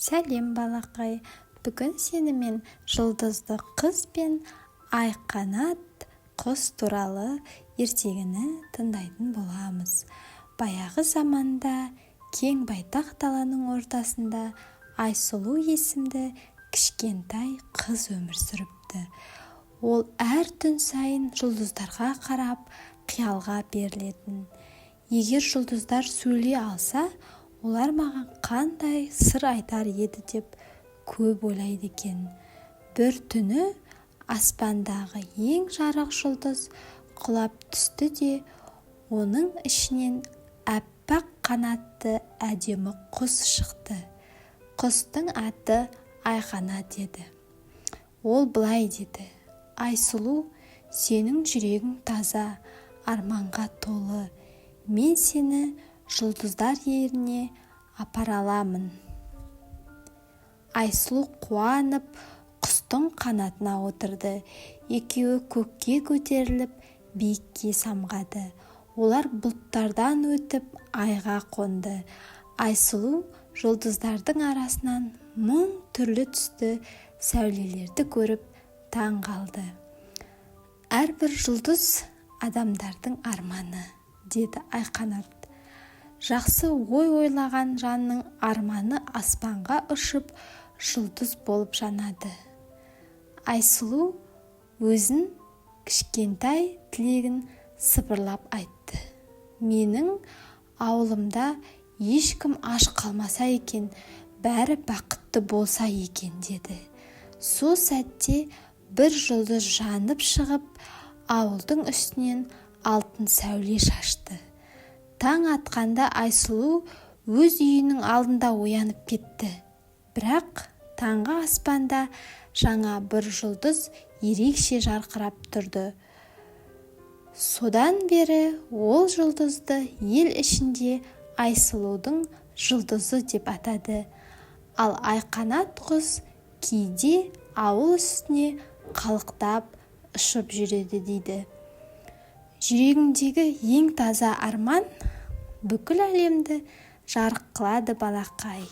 Сәлем балақай, бүгін сенімен жұлдызды қыз бен айқанат құс туралы ертегіні тыңдайтын боламыз. Баяғы заманда кең байтақ даланың ортасында Айсұлу есімді кішкентай қыз өмір сүріпті. Ол әр түн сайын жұлдыздарға қарап қиялға берілетін. Егер жұлдыздар сөйлей алса, олар маған қандай сыр айтар еді деп көп ойлайды екен. Бір түні аспандағы ең жарық жұлдыз құлап түсті де, оның ішінен әппақ қанатты әдемі құс шықты. Құстың аты Айқанат еді. Ол былай деді: Айсұлу, сенің жүрегің таза, арманға толы. Мен сені жұлдыздар еліне апара аламын. Айсұлу қуанып құстың қанатына отырды. Екеуі көкке көтеріліп, биікке самғады. Олар бұлттардан өтіп айға қонды. Айсұлу жұлдыздардың арасынан мың түрлі түсті сәулелерді көріп таң қалды. Әрбір жұлдыз адамдардың арманы, деді Айқанат. Жақсы ой ойлаған жанның арманы аспанға ұшып, жұлдыз болып жанады. Айсұлу өзін кішкентай тілегін сыбырлап айтты. Менің ауылымда ешкім аш қалмаса екен, бәрі бақытты болса екен, деді. Сол сәтте бір жұлдыз жанып шығып, ауылдың үстінен алтын сәуле шашты. Таң атқанда Айсұлу өз үйінің алдында оянып кетті. Бірақ таңғы аспанда жаңа бір жұлдыз ерекше жарқырап тұрды. Содан бері ол жұлдызды ел ішінде Айсұлудың жұлдызы деп атады. Ал Айқанат құс кейде ауыл үстіне қалықтап ұшып жүреді дейді. Жүрегіңдегі ең таза арман бүкіл әлемді жарық қылады балақай.